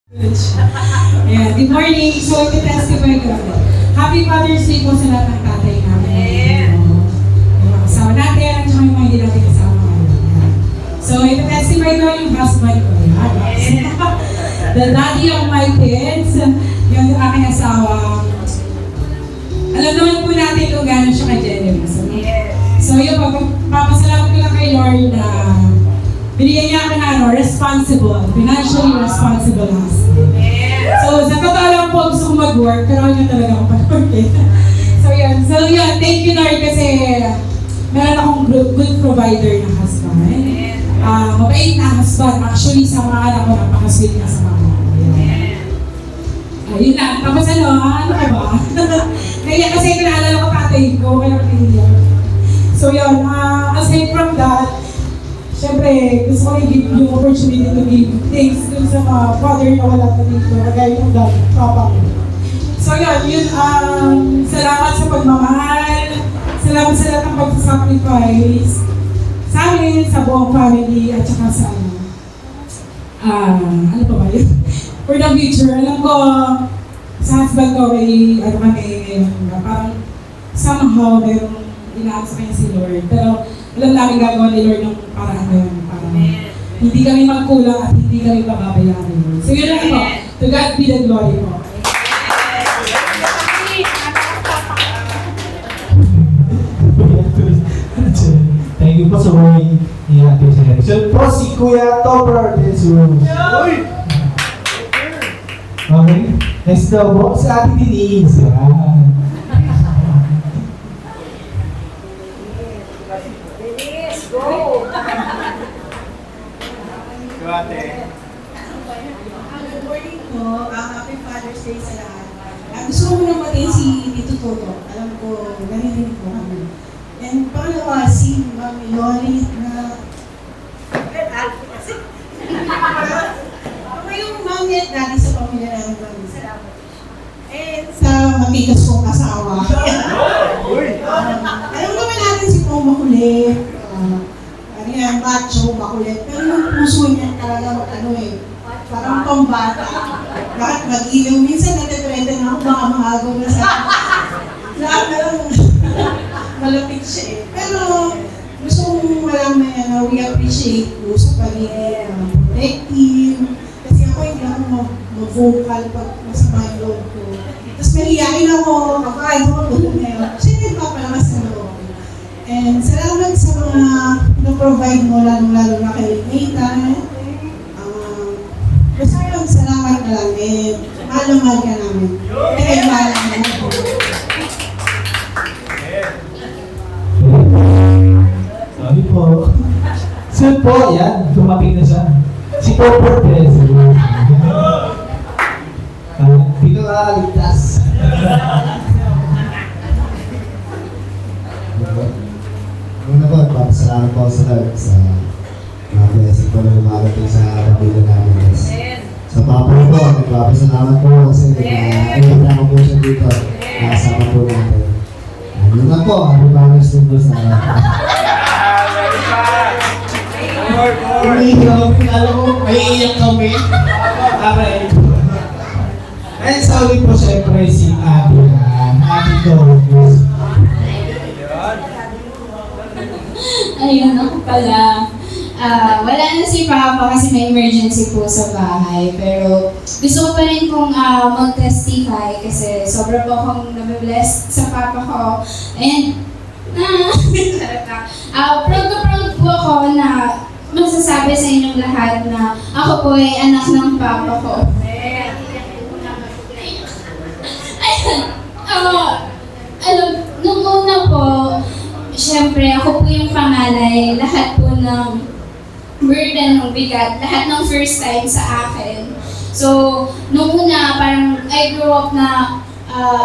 Yeah, good morning. So, iti-testify ko. Happy Father's Day po sa lahat ng tatay namin. Yung mga kasama natin at saka yung mga hindi natin kasama. Ayan. So, iti-testify ko yung husband ko. The daddy of my kids, yung aking asawa. Alam naman po natin kung gano'n siya ka-generous. So, yun, papasalamat ko lang kay Lord na binigyan niya ako na responsible, financially responsible husband. So, sa totoo lang po, gusto kong mag-work, pero yun talaga ako pag-work. So, yun. Thank you, Lord, kasi meron akong good provider na husband. Mabait na husband. Actually, sa mga anak ko, napaka-sweet na sa mga ko. Yun lang. Tapos ano ka ba? Kaya kasi kinaalala ko tatay ko, kaya pinilihan. So, yun. Aside from that, siyempre, gusto ko i-give yung opportunity to give thanks dun sa mga father na wala na dito, kagaya yung dad, papa ko. So yun, salamat sa pagmamahal, salamat sa lahat ng pag-sacrifice sa amin, sa buong family, at saka sa ano pa ba yun? For the future, alam ko, sa husband ko, kami, parang somehow, merong inaas sa kanya si Lord. Pero, alam namin gagawa ni Lord ng paraan na yun. Para hindi kami magkulang at hindi kami pababayaan. So yun lang po. To God be the glory po. Thank you po sa word ni Ate Sherry. So po si Kuya Topper Desur. Okay. Next daw po si Ate Denise. Go! Ate. Good morning po. Happy Father's Day sa lahat. Gusto ko muna matin si Tito Toto. Alam ko, narinig po kami. And pangalawa, si Mami Lori na... Ako yung mami at daddy sa pamilya namin. Salamat. And sa matigas kong asawa. Alam naman natin si Pong makulit. Ano yan, macho, makulit. Pero yung puso niya talaga parang pambata. Bakit mag-ilaw? Minsan natitrenda na ako, baka mahagaw na sa lahat na lang malapit siya eh. Pero gusto kong malaman na we appreciate po sa pagiging protective. Kasi ako hindi ako mag-vocal pag masama yung loob ko. Tapos mahihayin ako, kapag ako ngayon. Siya nagpapalakas na loob. And salamat sa mga na-provide mo, lalong-lalo na kay Nathan. Basta yun, salamat na lang. Mahal ka namin. Kaya mahal ka namin. Sabi po. So po, yan. Tumapit na siya. Si Topper Desur. Hindi ka kakaligtas. Una po, papasalamat po sa Lord sa mga blessing po na lumarating sa pamilya namin. Sa papa ko, nagpapasalamat po kasi nag-iwala po siya dito. Nakasama po natin. Yun lang po, happy Father's Day po sa lahat. Umiiyak. Alam mo, may iiyak kami. Okay. And sa ulit po siyempre si Abby. Abby Doris. Ayun, ako pala. Wala na si Papa kasi may emergency po sa bahay. Pero gusto ko pa rin pong mag-testify kasi sobra po akong nabibless sa Papa ko. And, proud po ako na masasabi sa inyong lahat na ako po ay anak ng Papa ko. Alam, nung una po, siyempre, ako po yung panganay, lahat po ng burden, ng bigat, lahat ng first time sa akin. So, nung una, parang I grew up na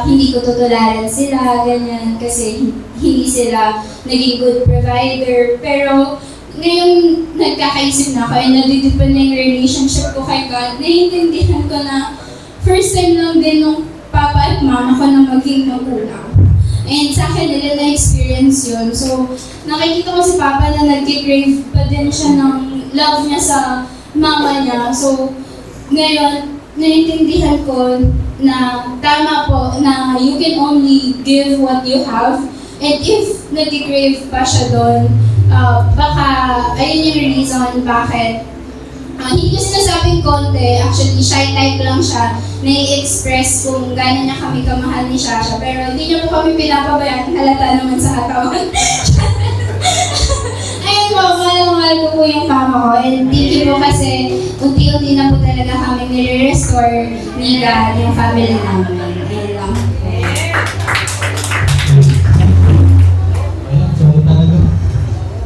hindi ko tutularan sila, ganyan, kasi hindi sila naging good provider. Pero, ngayong nagkakaisip na ako, ay nadidepen na yung relationship ko kay God, naiintindihan ko na first time lang din nung papa at mama ko na maging magulang. And sa akin nila na-experience yun. So, nakikita ko si Papa na nag-crave pa din siya ng love niya sa mama niya. So, ngayon, naintindihan ko na tama po na you can only give what you have. And if nag-crave pa siya doon, baka ayun yung reason bakit hindi ko sinasabing konti, actually shy type lang siya, nai-express kung gano'n niya kami kamahal ni Shasha, pero hindi niya po kami pinapabayaan, halata naman sa katawan. Ayun po, mahal ko po yung mama ko, and thank you po kasi unti-unti na po talaga kami nire-restore ni God, yung family namin. Ayun lang. Ayun, sorry talaga.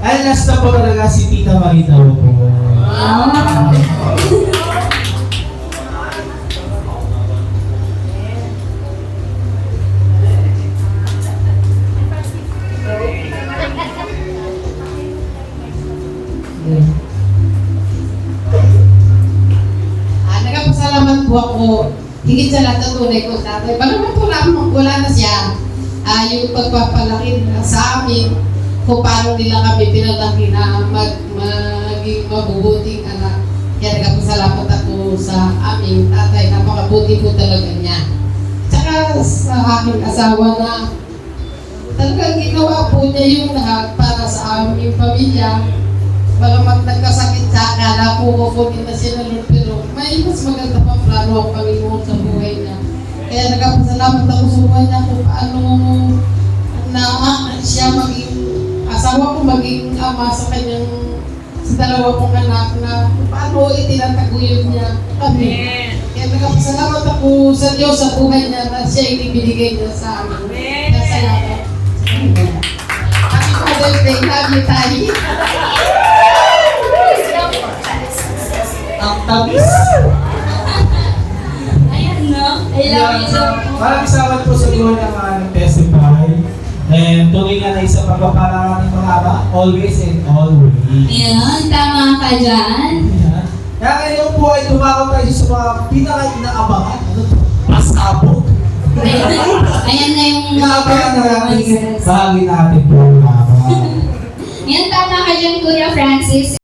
Ay, last na po talaga si Tita Marita po. Nagpasalamat po ako higit sa lahat ng tunay ko tatay. Bagamat wala na siya, yung pagpapalaki sa amin, kung paano nila kami pinalaki na maging mabubuting anak. Kaya nagpasalamat ako sa aming tatay, napakabuti po talaga niya. Tsaka sa aking asawa na talagang ginawa po niya yung lahat para sa aming pamilya. Bagamat nagkasakit sa akala ko kukunin na siya ng Lord, pero may mas maganda pang plano ang Panginoon sa buhay niya. Kaya nagpasalamat ako sa buhay niya kung paano na siya maging asawa ko, maging ama sa kanyang sa dalawa kong anak na kung paano itinataguyod niya kami. Kaya nagpasalamat ako sa Diyos sa buhay niya na siya ibinigay niya sa amin. Kaya salamat. Happy Father's Day, love you, Tay. Ang tamis. Ayan, no? I love you so much. Maraming salamat po sa dulo ng mga nag-testify. And tuloy nga na isa pagpapala ng mga ama, always and always. Ayan, tama ka dyan. Ayan. Kaya ngayon po ay tumakot tayo sa mga pinaka-inaabangan. Ano to? Pasabog. Ayan na yung Inaabangan na natin. Yes. Bahagi natin po. Yan, tama ka dyan, Kuya Francis.